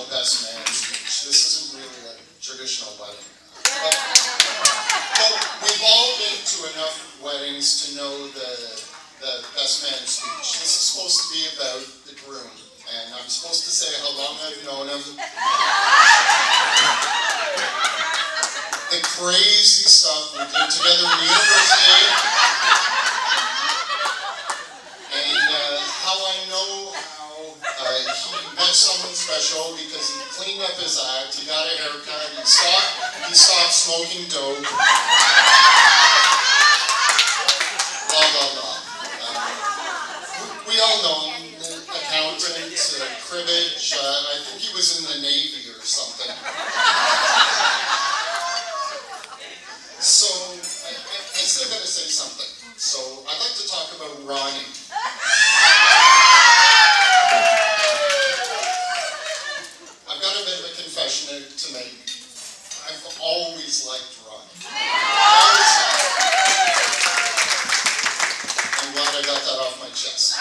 best man speech. This isn't really a traditional wedding. But we've all been to enough weddings to know the best man speech. This is supposed to be about the groom, and I'm supposed to say how long I've known him. The crazy stuff we did together in the university, and how I know how he met someone special because he cleaned up his act, he got a haircut, he stopped smoking dope, blah, blah, blah. We all know him, accountant, cribbage, I think he was in the Navy or something. So, I still got to say something. So, I'd like to talk about Ronnie. I've got a bit of a confession to make. I've always liked Ronnie. Always liked him. I'm glad I got that off my chest.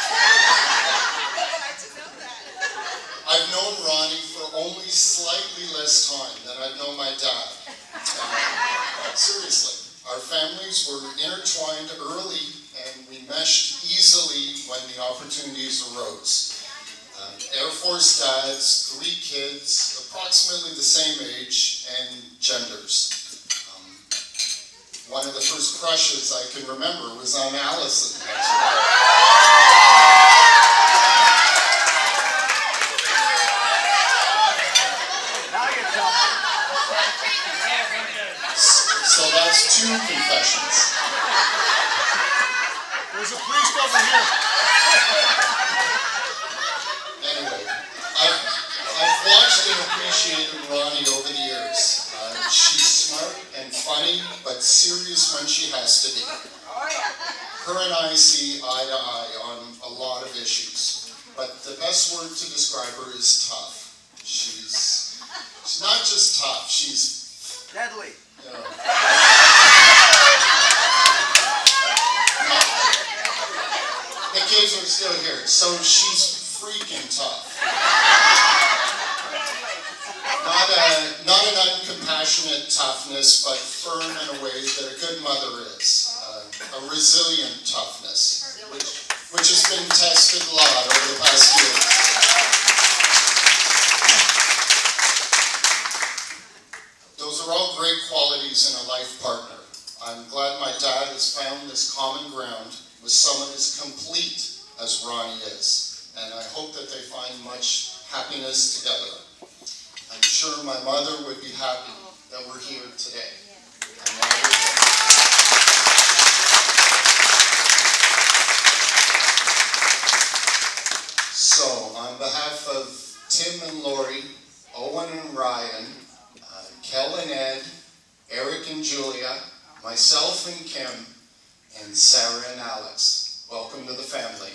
I've known Ronnie for only slightly less time than I've known my dad. Seriously, our families were intertwined early and we meshed easily when the opportunities arose. Air Force dads, 3 kids, approximately the same age and genders. One of the first crushes I can remember was on Allison. So that's 2 confessions. There's a priest over here. Anyway, I've watched and appreciated Ronnie over the years. She's smart and funny, but serious when she has to be. Her and I see eye to eye on a lot of issues, but the best word to describe her is tough. She's not just tough, she's deadly. You know, the kids are still here, so she's freaking tough. Not an uncompassionate toughness, but firm in a way that a good mother is. A resilient toughness, which has been tested a lot over the past years. Those are all great qualities in a life partner. I'm glad my dad has found this common ground with someone as complete as Ronnie is, and I hope that they find much happiness together. I'm sure my mother would be happy that we're here today. And now we're here. So, on behalf of Tim and Lori, Owen and Ryan, Kel and Ed, Eric and Julia, myself and Kim, and Sarah and Alex, welcome to the family.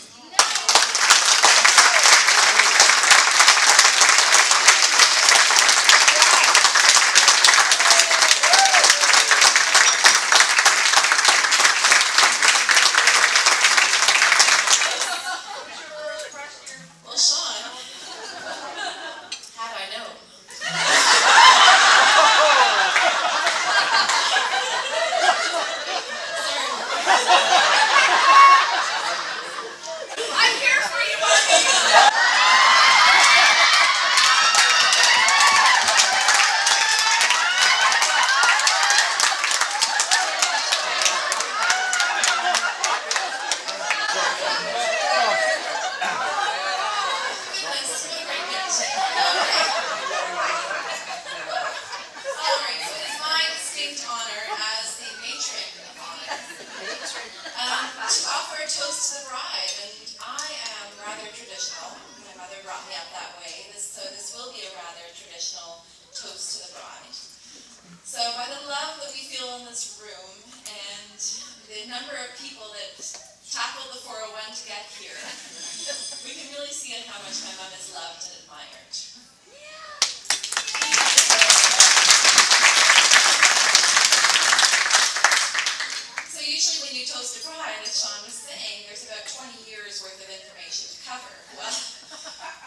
Well,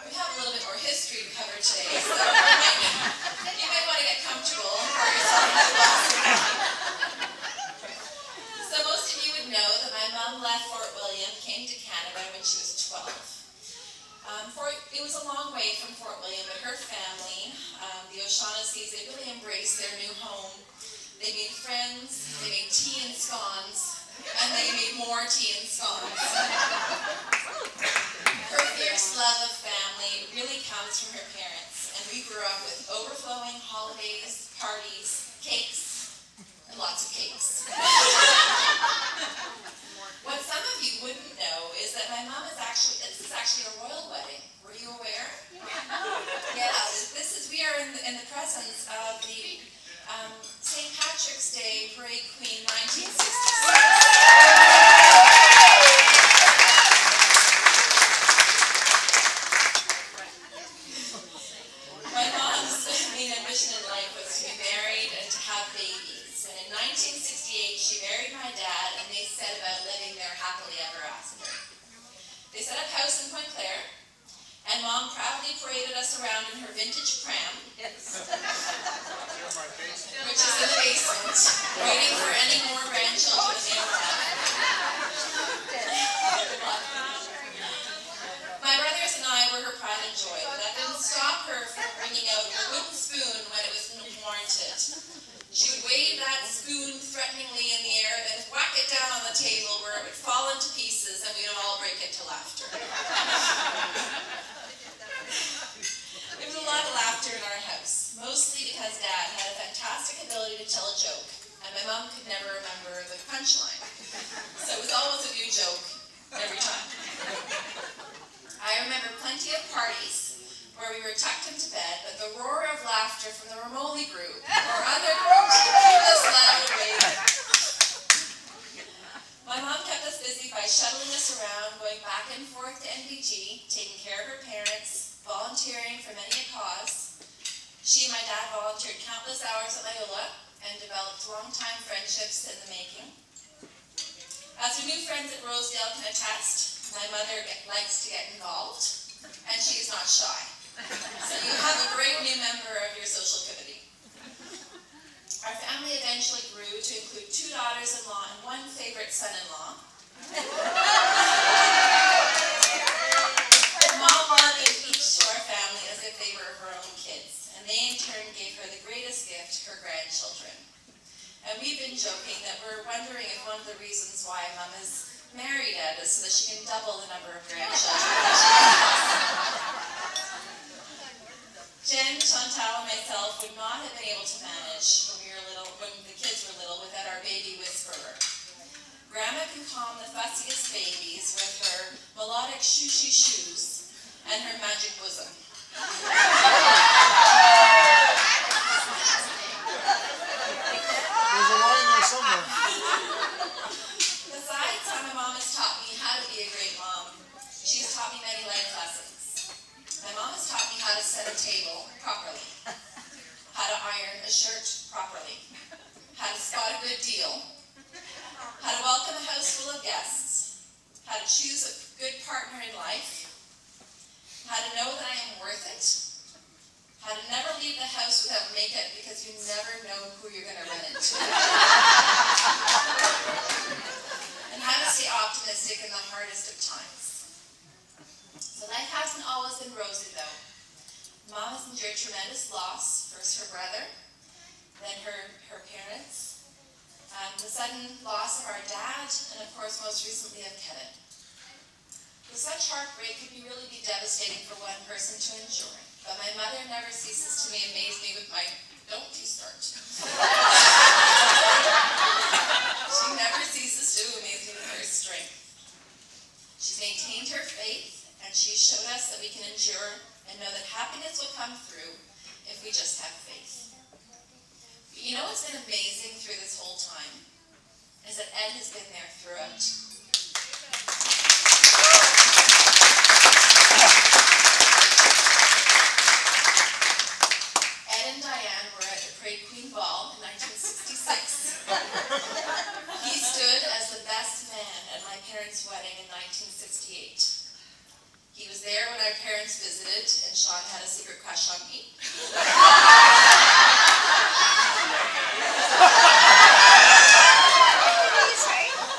we have a little bit more history to cover today. So they really embraced their new home. They made friends, they made tea and scones, and they made more tea and scones. Her fierce love of family really comes from her parents, and we grew up with overflowing holidays, parties, cakes, and lots of cakes. What some of you wouldn't know is that my mom is this is actually a royal wedding. Were you aware? Yeah, we are in the presence of the St. Patrick's Day Parade Queen 1966. My mom's main ambition in life was to be married and to have babies. And in 1968, she married my dad, and they set about living their happily ever after. They set up house in Point Claire, and Mom proudly paraded us around in her vintage pram, which is in the basement, waiting for any more grandchildren in My brothers and I were her pride and joy, but that didn't stop her from bringing out a wooden spoon when it was warranted. She would wave that spoon threateningly in the air, then whack it down on the table where it would fall into pieces, and we'd all break into laughter. There was a lot of laughter in our house, mostly because Dad had a fantastic ability to tell a joke, and my mom could never remember the punchline. So it was always a new joke every time. I remember plenty of parties where we were tucked into bed, but the roar of laughter from the Romoli group or other groups would keep us loud awake. My mom kept us busy by shuttling us around, going back and forth to NBG, taking care of her parents, volunteering for many a cause. She and my dad volunteered countless hours at Loyola and developed long-time friendships in the making. As her new friends at Rosedale can attest, my mother likes to get involved, and she is not shy. So you have a great new member of your social committee. Our family eventually grew to include 2 daughters-in-law and 1 favorite son-in-law. Mom welcomed each to our family as if they were her own kids, and they in turn gave her the greatest gift, her grandchildren. And we've been joking that we're wondering if one of the reasons why Mom is married Ed is so that she can double the number of grandchildren. Jen, Chantal, and myself would not have been able to manage when the kids were little without our baby whisperer. Grandma can calm the fussiest babies with her melodic shoo-shoo shoes and her magic bosom. There's a line there somewhere. Besides how my mom has taught me how to be a great mom, she has taught me many life lessons. My mom has taught me how to set a table properly, how to iron a shirt properly, how to spot a good deal, how to welcome a house full of guests, how to choose a good partner in life, how to know that I am worth it, how to never leave the house without makeup because you never know who you're going to run into, and how to stay optimistic in the hardest of times. So life hasn't always been rosy though. Mom has endured tremendous loss, first her brother, then her parents, the sudden loss of our dad, and of course most recently of Kevin. With such heartbreak could really be devastating for one person to endure, but my mother never ceases to amaze me with my, don't you start. She never ceases to amaze me with her strength. She's maintained her faith, and she showed us that we can endure and know that happiness will come through if we just have faith. But you know what's been amazing through this whole time is that Ed has been there throughout. Ed and Diane were at the Parade Queen Ball in 1966. He stood as the best man at my parents' wedding in 1968. He was there when our parents visited, and Sean had a secret crush on me.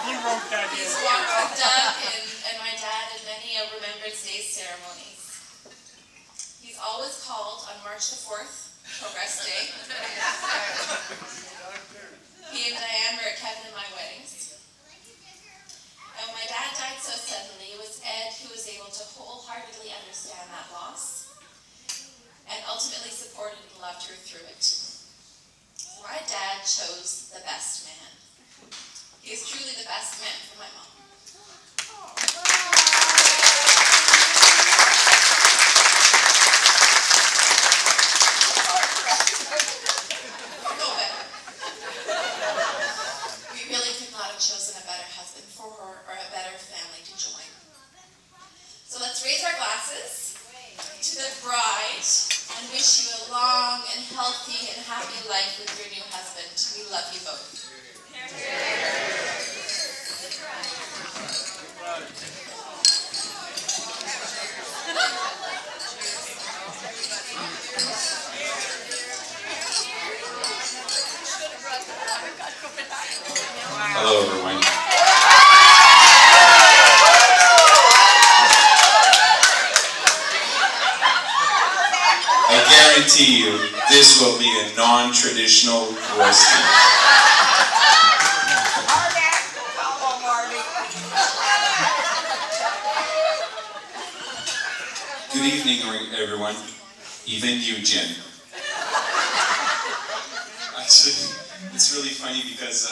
You wrote that in. He's walked with Doug and my dad at many a Remembrance Day ceremonies. He's always called on March the 4th Progress Day. He and Diane were at Kevin and my weddings. And when my dad died so suddenly, it was Ed who was able to wholeheartedly understand that loss and ultimately supported and loved her through it. My dad chose the best man. He is truly the best man for my mom. No better. We really could not have chosen a better husband for her or a better family to join. So let's raise our glasses to the bride and wish you a long and healthy and happy life with your new husband. We love you both. Hello, everyone. I guarantee you, this will be a non-traditional roasting. Good evening, everyone. Even you, Jen. Actually, it's really funny because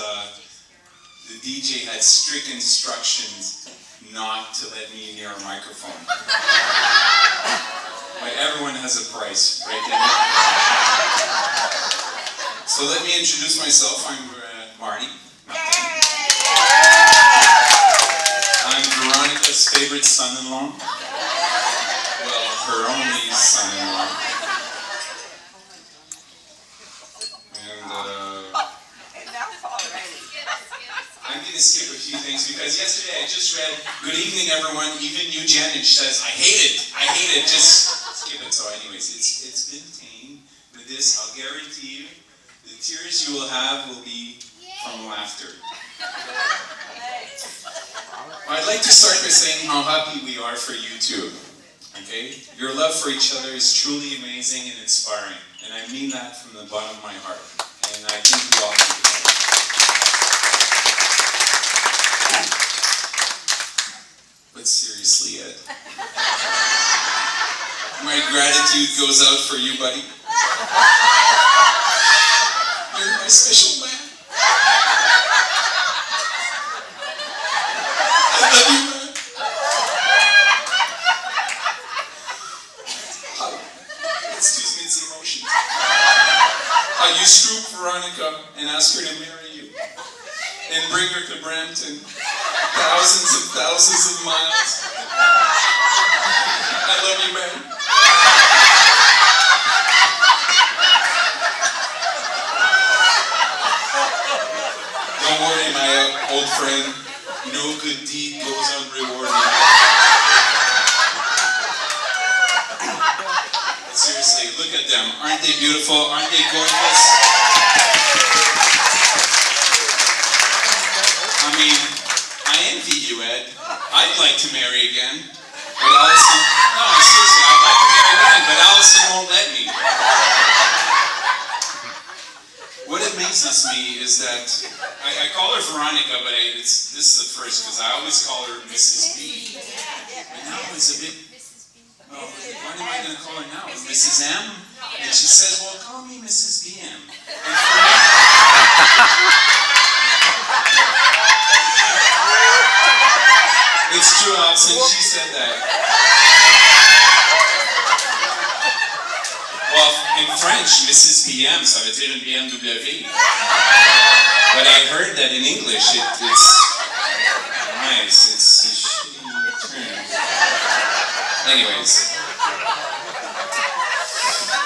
the DJ had strict instructions not to let me near a microphone. But everyone has a price, right? So let me introduce myself. I'm Marty. I'm Veronica's favorite son-in-law. Well, her only son-in-law. I'm going to skip a few things because yesterday I just read, "Good evening, everyone, even you, Jen," and she says, I hate it, just skip it. So anyways, it's been tame. With this, I'll guarantee you, the tears you will have will be from laughter. I'd like to start by saying how happy we are for you two. Okay? Your love for each other is truly amazing and inspiring, and I mean that from the bottom of my heart. And I think we all do. But seriously, Ed, my gratitude goes out for you, buddy. You're my special man. I love you, man. Excuse me, it's emotion. You stroop Veronica and ask her to marry you and bring her to Brampton. Thousands of miles. I love you, man. Don't worry, my old friend. No good deed goes unrewarded. But seriously, look at them. Aren't they beautiful? Aren't they gorgeous? I mean, I envy you, Ed. I'd like to marry again. But Allison... No, seriously, I'd like to marry again, but Allison won't let me. What amazes me is that... I call her Veronica, but this is the first, because I always call her Mrs. B. But now it's a bit... Oh, what am I going to call her now? Mrs. M? And she says, well, call me Mrs. BM. And for me... It's true, Allison, she said that. Well, in French, Mrs. BM, ça veut dire une BMW. But I heard that in English, it's nice, it's a shitty term. Anyways.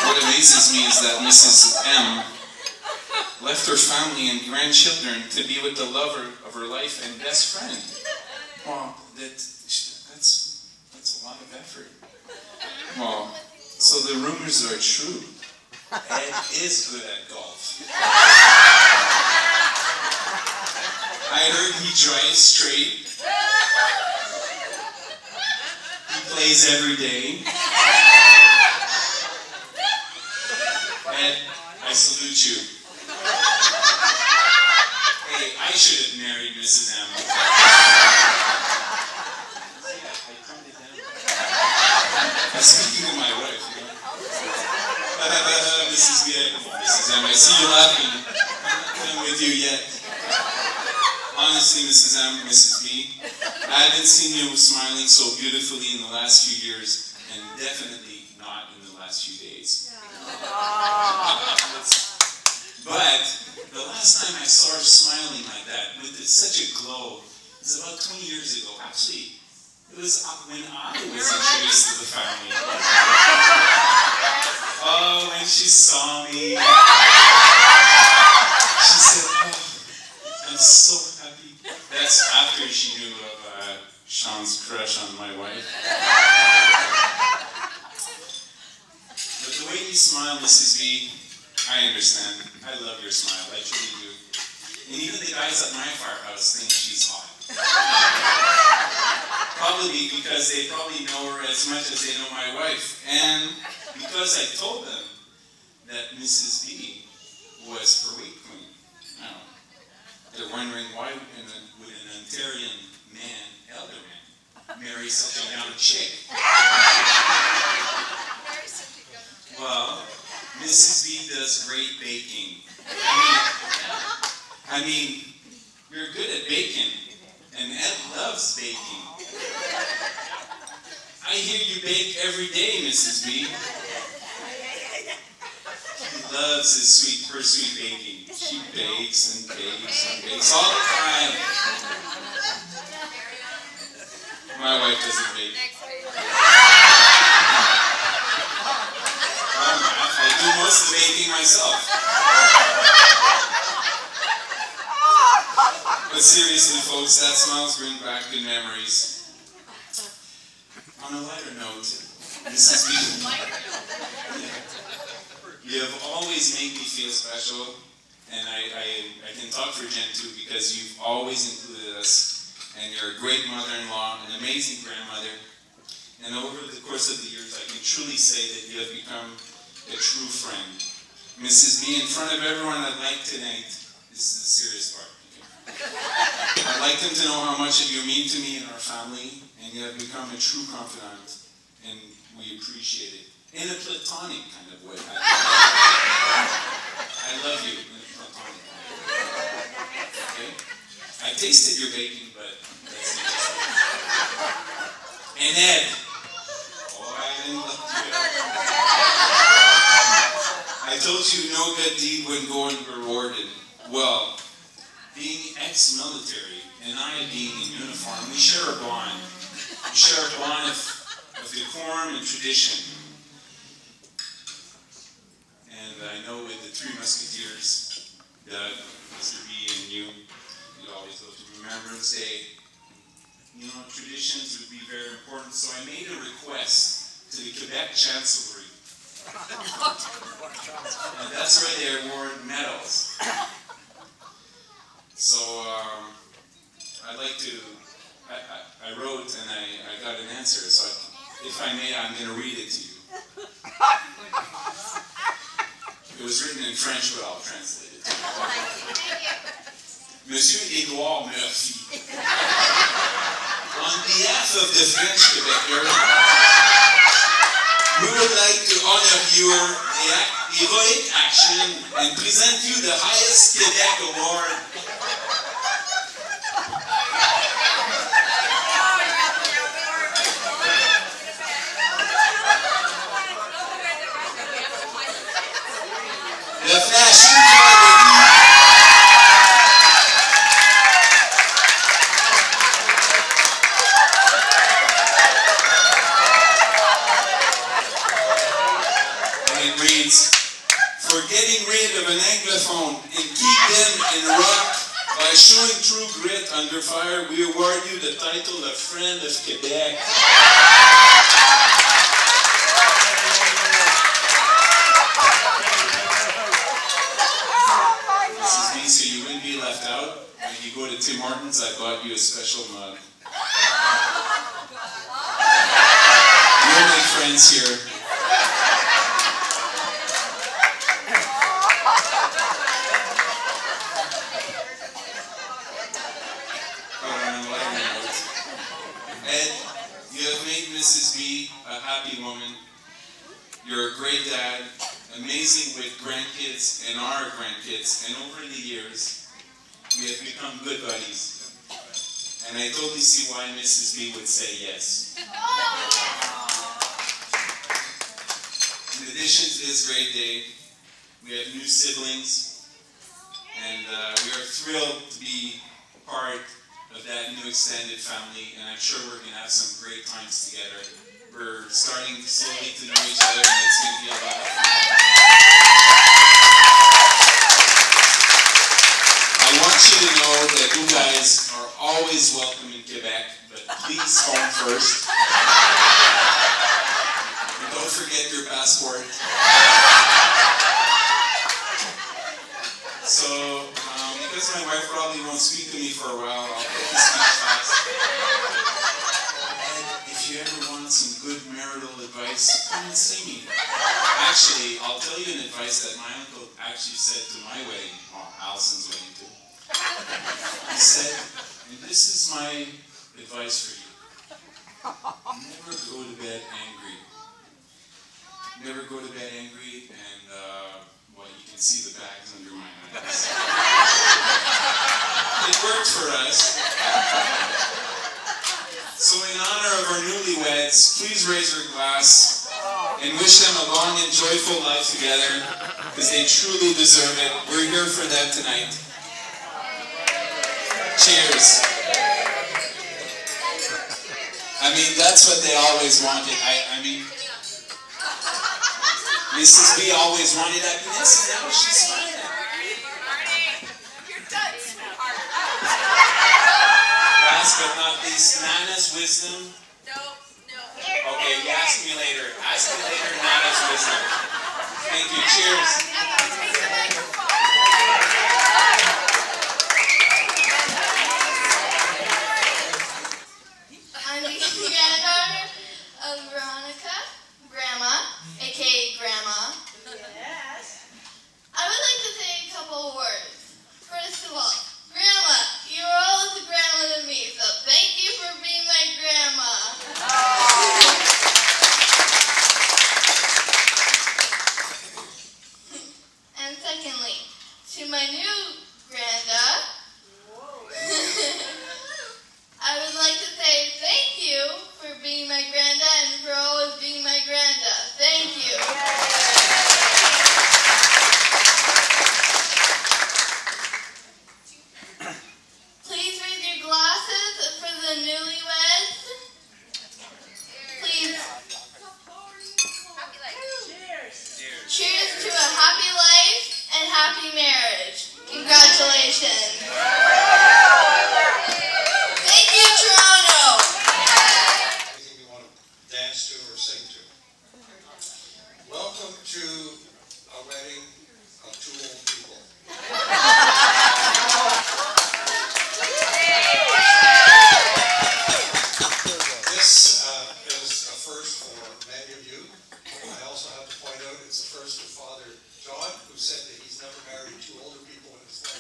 What amazes me is that Mrs. M left her family and grandchildren to be with the lover of her life and best friend. Well, that's a lot of effort. Well, so the rumors are true. Ed is good at golf. I heard he drives straight. He plays every day. And I salute you. Hey, I should have married Mrs. M. I'm speaking of my wife, you know. Mrs. M, I see you laughing. I'm with you yet. Honestly, Mrs. M, Mrs. B, I haven't seen you smiling so beautifully in the last few years, and definitely not in the last few days. But the last time I saw her smiling like that, with such a glow, was about 20 years ago. Actually, it was when I was introduced to the family. Oh, when she saw me, she said, "Oh, I'm so happy." That's after she knew of Sean's crush on my wife. But the way you smile, Mrs. B, I understand. I love your smile. I truly do. And even the guys at my firehouse think she's hot. Probably because they probably know her as much as they know my wife. And because I told them that Mrs. B was her weight queen. Now, they're wondering why would an Ontarian man, elder man, marry such a young chick? Well, Mrs. B does great baking. I mean, you're good at baking, and Ed loves baking. I hear you bake every day, Mrs. B. He loves her sweet baking. She bakes and bakes and bakes all the time. My wife doesn't bake. I do most of the baking myself. But seriously, folks, that smiles bring back good memories. On a lighter note, Mrs. B, you have always made me feel special, and I can talk for Jen too, because you've always included us, and you're a great mother-in-law, an amazing grandmother, and over the course of the years, I can truly say that you have become a true friend. Mrs. B, in front of everyone I'd like tonight, this is the serious part. I'd like them to know how much you mean to me and our family, and you have become a true confidant, and we appreciate it. In a platonic kind of way. I love you in a platonic way. Okay? I tasted your baking, but that's interesting. And Ed. Oh, I didn't let you go. I told you no good deed wouldn't go unrewarded. Well, being ex-military and I being in uniform, we share a bond. We share a bond of decorum and tradition. And I know with the Three Musketeers, Doug, Mr. B, and you always go to Remembrance Day. You know, traditions would be very important, so I made a request to the Quebec Chancellery. And that's where they award medals. So, I'd like to, I wrote and I got an answer, so if I may, I'm going to read it to you. It was written in French, but I'll translate it. Monsieur Edouard Murphy, on behalf of the French Quebecers, we would like to honor your heroic action and present you the highest Quebec award. The Flashing and it reads, for getting rid of an anglophone and keep them in rock by showing true grit under fire, we award you the title of Friend of Quebec. So you wouldn't be left out. When you go to Tim Hortons, I bought you a special mug. We'll make friends here. amazing with grandkids and our grandkids, and over the years, we have become good buddies. And I totally see why Mrs. B would say yes. In addition to this great day, we have new siblings, and we are thrilled to be part of that new extended family, and I'm sure we're going to have some great times together. We're starting slowly to know each other, and it's going to be a lot of fun. I want you to know that you guys are always welcome in Quebec, but please home first. And don't forget your passport. So, because my wife probably won't speak to me for a while, I'll put the speech fast. And if you ever want some good marital advice, come and see me. Actually, I'll tell you an advice that my uncle actually said to my wedding, or Allison's wedding too. He said, and this is my advice for you, never go to bed angry. Never go to bed angry, and well, you can see the bags under my eyes. It worked for us. So in honor of our newlyweds, please raise your glass and wish them a long and joyful life together, because they truly deserve it. We're here for them tonight. Cheers. I mean, that's what they always wanted. I mean, Mrs. B always wanted that. And now she's smiling. Last but not least, Nana's wisdom. Okay, you ask me later. Ask me later, Nana's wisdom. Thank you. Cheers. I'm the granddaughter of Veronica, Grandma, aka Grandma. Yes. I would like to say a couple of words. First of all, Grandma, you are always a grandma to me, so thank you for being my grandma. And secondly, to my new granda, I would like to say thank you for being my granda and for always being my granda. Thank you. Please raise your glasses for the newlyweds. Please. Cheers to a happy life and happy marriage. Congratulations. Thank you, Toronto. Anything you want to dance to or sing to? Welcome to a wedding of two old people. This is a first for many of you. I also have to point out it's a first for Father John, who said that he's never married two older people in his life.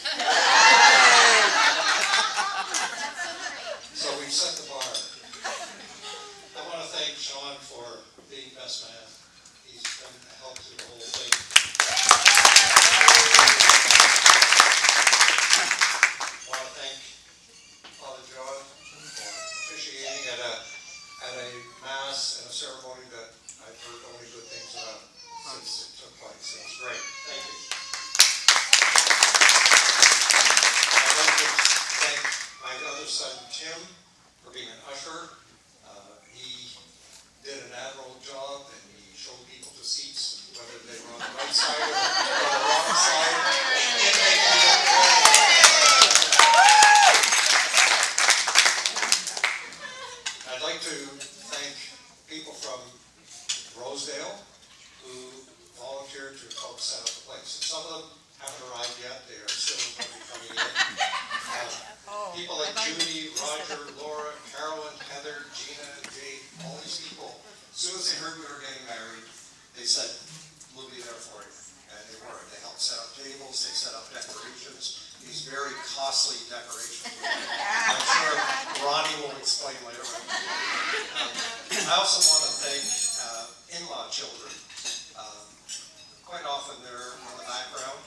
So we've set the bar. I want to thank Sean for being best man. He's been a help to the whole thing. I want to thank Father John for officiating at a mass and a ceremony that I've heard only good things about since it took place. It was great. Thank you. I'd like to thank my other son, Tim, for being an usher. He did an admirable job, and he showed people to seats, whether they were on the right side or on the wrong side. I'd like to thank people from Rosedale who volunteered to help set up the place. And some of them haven't arrived yet. They are still coming in. People like Judy, Roger, Laura, Carolyn, Heather, Gina, Jade, all these people, as soon as they heard we were getting married, they said, we'll be there for you. And they were. They helped set up tables, they set up decorations, these very costly decorations. I'm sure Ronnie will explain later. I also want to thank in-law children. Quite often in there in the background.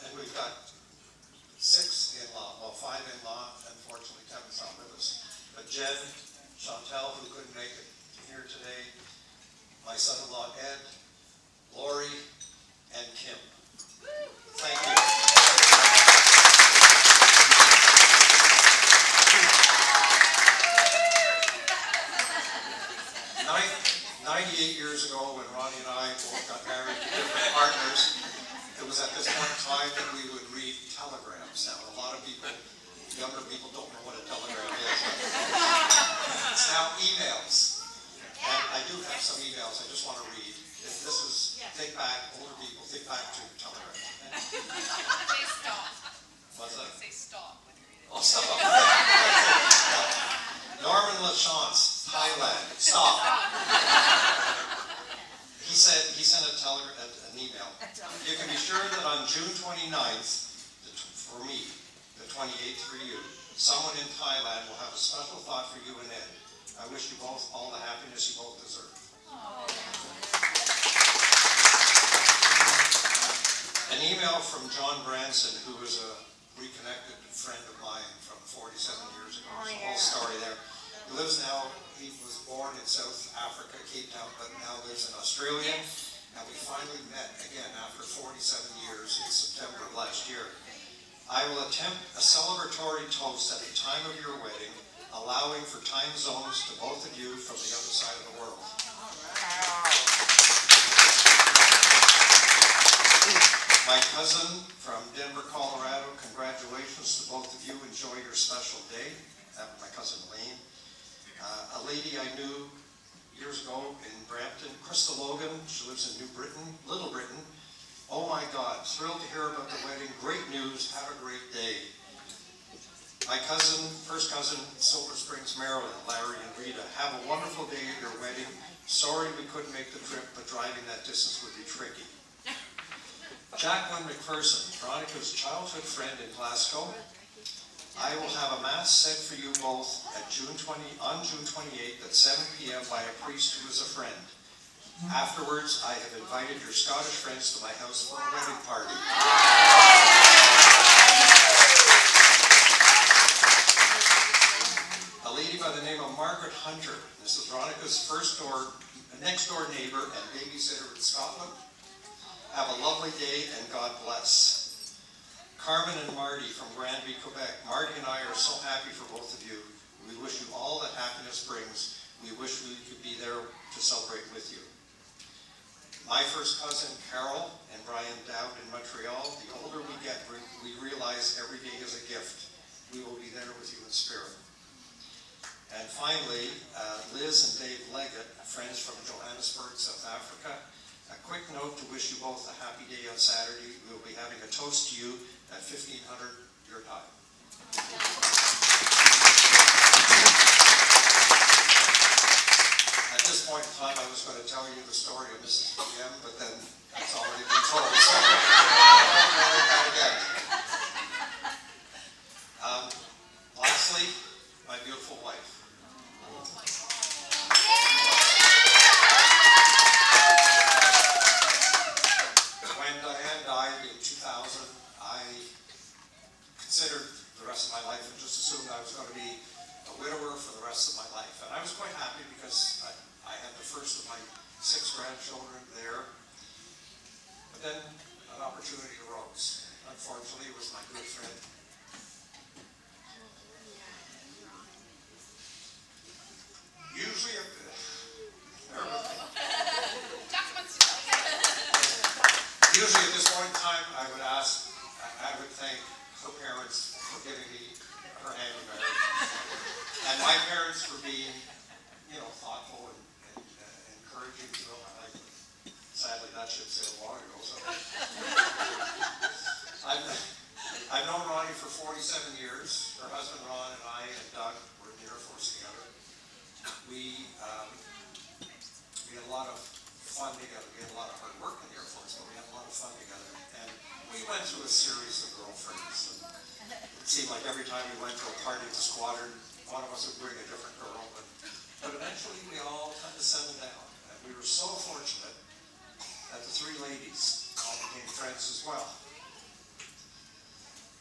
And we've got 6 in-law, well 5 in-law, unfortunately Kevin's not with us. But Jen, Chantel, who couldn't make it here today, my son-in-law Ed, Lori, and Kim. Thank you. 98 years ago, when Ronnie and I both got married to different partners, it was at this point in time that we would read telegrams. Now, a lot of people, younger people, don't know what a telegram is. It's now emails. And I do have some emails I just want to read. This is, think back, older people, think back to telegrams. Say stop. What's that? Say stop when you're reading. Oh, stop. Norman LaChance, Thailand. Stop. He sent an email. You can be sure that on June 29th, for me, the 28th for you, someone in Thailand will have a special thought for you and Ed. I wish you both all the happiness you both deserve. An email from John Branson, who is a reconnected friend of mine from 47 years ago. There's a whole story there. He lives now, he was born in South Africa, Cape Town, but now lives in Australia. And we finally met again after 47 years in September of last year. I will attempt a celebratory toast at the time of your wedding, allowing for time zones to both of you from the other side of the world. My cousin from Denver, Colorado, congratulations to both of you. Enjoy your special day. That was my cousin Lane. A lady I knew years ago in Brampton, Krista Logan, she lives in New Britain, Little Britain. Oh my God, thrilled to hear about the wedding. Great news, have a great day. My cousin, first cousin, Silver Springs, Maryland, Larry and Rita, have a wonderful day at your wedding. Sorry we couldn't make the trip, but driving that distance would be tricky. Jacqueline McPherson, Veronica's childhood friend in Glasgow. I will have a mass said for you both at on June 28th at 7 p.m. by a priest who is a friend. Afterwards, I have invited your Scottish friends to my house for a wedding party. A lady by the name of Margaret Hunter. This is Veronica's next door neighbor and babysitter in Scotland. Have a lovely day and God bless. Carmen and Marty from Granby, Quebec. Marty and I are so happy for both of you. We wish you all that happiness brings. We wish we could be there to celebrate with you. My first cousin, Carol and Brian Dowd in Montreal. The older we get, we realize every day is a gift. We will be there with you in spirit. And finally, Liz and Dave Leggett, friends from Johannesburg, South Africa. A quick note to wish you both a happy day on Saturday. We will be having a toast to you at 1500 your time. At this point in time, I was going to tell you the story of Mrs. PM, but then that's already been told. So I won't narrate that again. Lastly, my beautiful wife. When Diane died in 2000, I considered the rest of my life and just assumed I was going to be a widower for the rest of my life. And I was quite happy because I had the first of my 6 grandchildren there. But then an opportunity arose. Unfortunately, it was my good friend. Usually at this point in time, I would thank her parents for giving me her hand in marriage, and my parents for being, thoughtful and encouraging throughout my life. Sadly, that ship sailed long ago. So I've known Ronnie for 47 years. Her husband Ron and I and Doug were in the Air Force together. We had a lot of fun together. We had a lot of hard work in the Air Force, but we had a lot of fun together. And we went through a series of girlfriends. And it seemed like every time we went to a party at the squadron, one of us would bring a different girl. But eventually we all kind of settled down. And we were so fortunate that the 3 ladies ladies all became friends as well.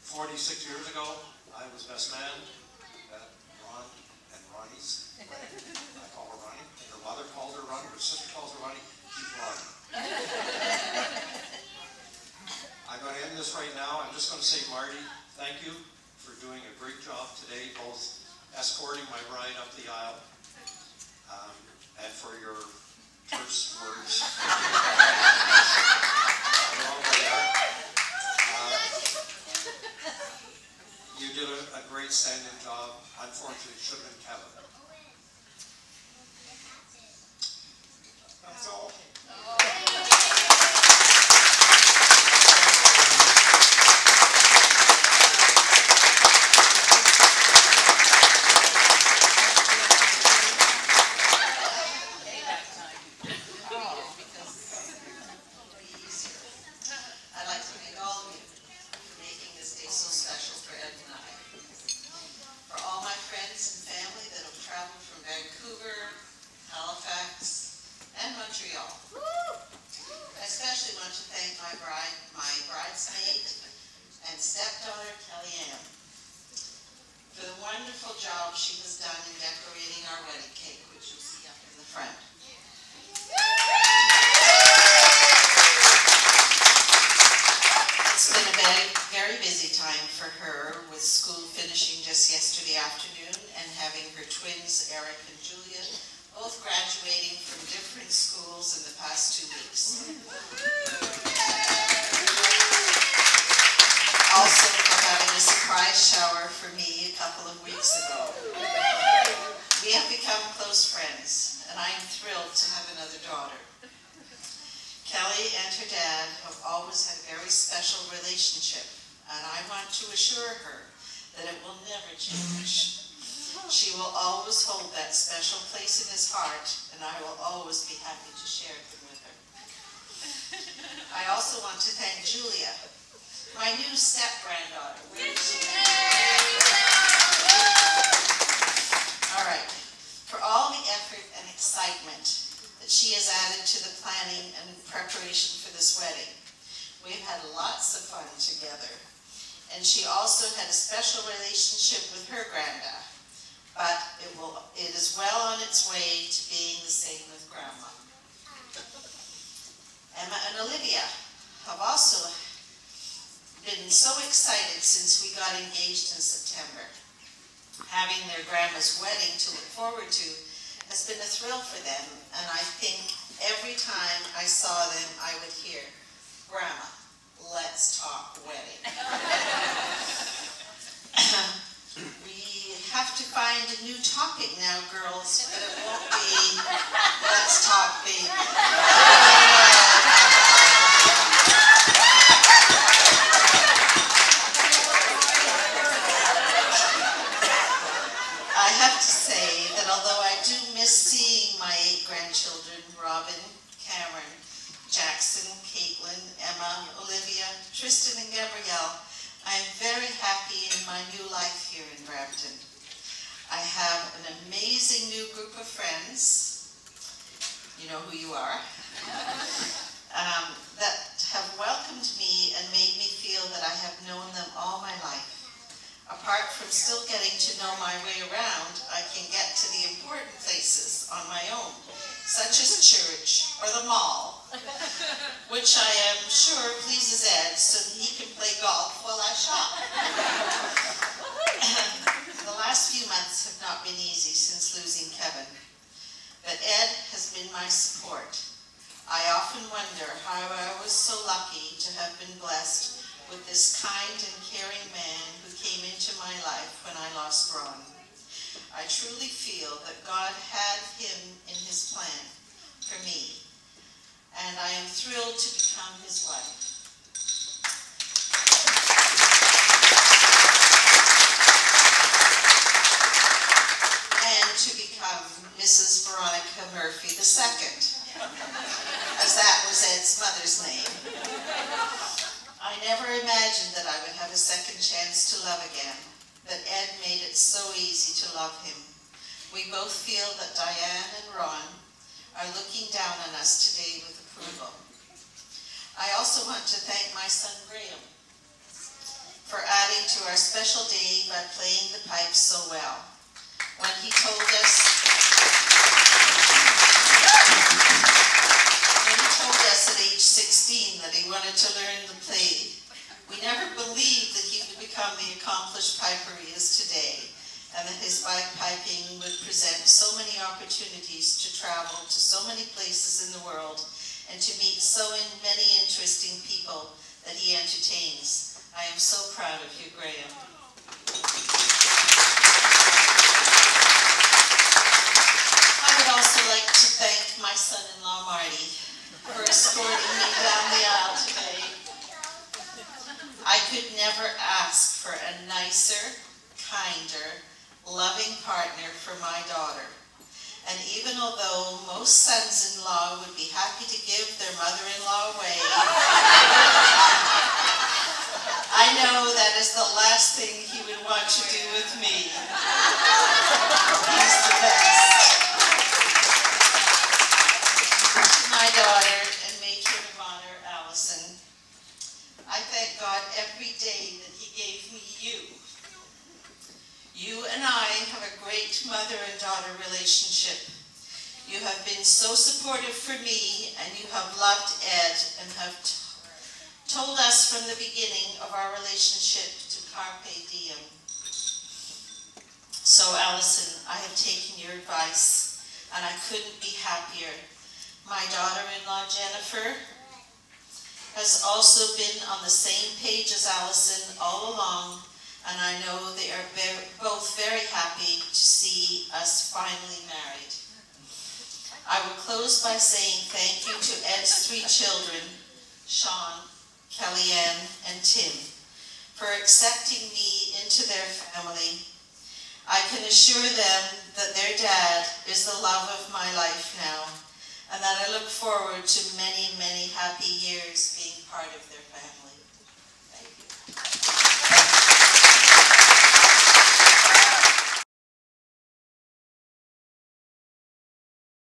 46 years ago, I was best man at Ron and Ronnie's wedding. I call her Ronnie. Her mother called her Ronnie. Her sister calls her Ronnie. Keep Ronnie. I'm going to end this right now. I'm just going to say, Marty, thank you for doing a great job today, both escorting my bride up the aisle and for your terse words. You did a great stand-in job. Unfortunately, it should have been Kevin. That's all. I'd like to thank all of you for making this day so special for Ed and I. For all my friends and family that have traveled from Vancouver, Halifax, and Montreal. I especially want to thank my bridesmaid and stepdaughter, Kellyanne, for the wonderful job she has done in decorating our wedding cake, which you'll see up in the front. It's been a very busy time for her, with school finishing just yesterday afternoon and having her twins, Eric and Julia, both graduating from different schools in the past 2 weeks. Also for having a surprise shower for me a couple of weeks ago. We have become close friends, and I am thrilled to have another daughter. Kelly and her dad have always had a very special relationship, and I want to assure her that it will never change. She will always hold that special place in his heart, and I will always be happy to share them with her. I also want to thank Julia, my new step-granddaughter. Where is she? All right. For all the effort and excitement that she has added to the planning and preparation for this wedding, we've had lots of fun together. And she also had a special relationship with her granda, but it is well on its way to being the same with Grandma. Emma and Olivia have also been so excited since we got engaged in September. Having their grandma's wedding to look forward to has been a thrill for them, and I think every time I saw them, I would hear, "Grandma, let's talk wedding." We have to find a new topic now, girls, but it won't be, "Let's talk baby." I have to say that although I do miss seeing my 8 grandchildren, Robin, Cameron, Jackson, Caitlin, Emma, Olivia, Tristan, and Gabrielle, I am very happy in my new life here in Brampton. I have an amazing new group of friends, you know who you are, that have welcomed me and made me feel that I have known them all my life. Apart from still getting to know my way around, I can get to the important places on my own, such as church or the mall, which I am sure pleases Ed so that he can play golf while I shop. The last few months have not been easy since losing Kevin, but Ed has been my support. I often wonder how I was so lucky to have been blessed with this kind and caring man who came into my life when I lost Ron. I truly feel that God had him in his plan for me, and I am thrilled to become his wife. And to become Mrs. Veronica Murphy II, as that was Ed's mother's name. I never imagined that I would have a second chance to love again, but Ed made it so easy to love him. We both feel that Diane and Ron are looking down on us today with approval. also want to thank my son Graham for adding to our special day by playing the pipe so well. When he told us at age 16 that he wanted to learn to play, we never believed that he would become the accomplished piper he is today, and that his bagpiping would present so many opportunities to travel to so many places in the world and to meet so many interesting people that he entertains. I am so proud of you, Graham. I would also like to thank my son-in-law, Marty, for escorting me down the aisle today. I could never ask for a nicer, kinder, loving partner for my daughter. And even although most sons-in-law would be happy to give their mother-in-law away, I know that is the last thing he would want to do with me. He's the best. My daughter and matron of honor, Allison, I thank God every day that he gave me you. You and I have a great mother and daughter relationship. You have been so supportive for me, and you have loved Ed and have told us from the beginning of our relationship to carpe diem. So Allison, I have taken your advice, and I couldn't be happier. My daughter-in-law, Jennifer, has also been on the same page as Allison all along, and I know they are both very happy to see us finally married. I will close by saying thank you to Ed's 3 children, Sean, Kellyanne, and Tim, for accepting me into their family. I can assure them that their dad is the love of my life now, and that I look forward to many, many happy years being part of their family.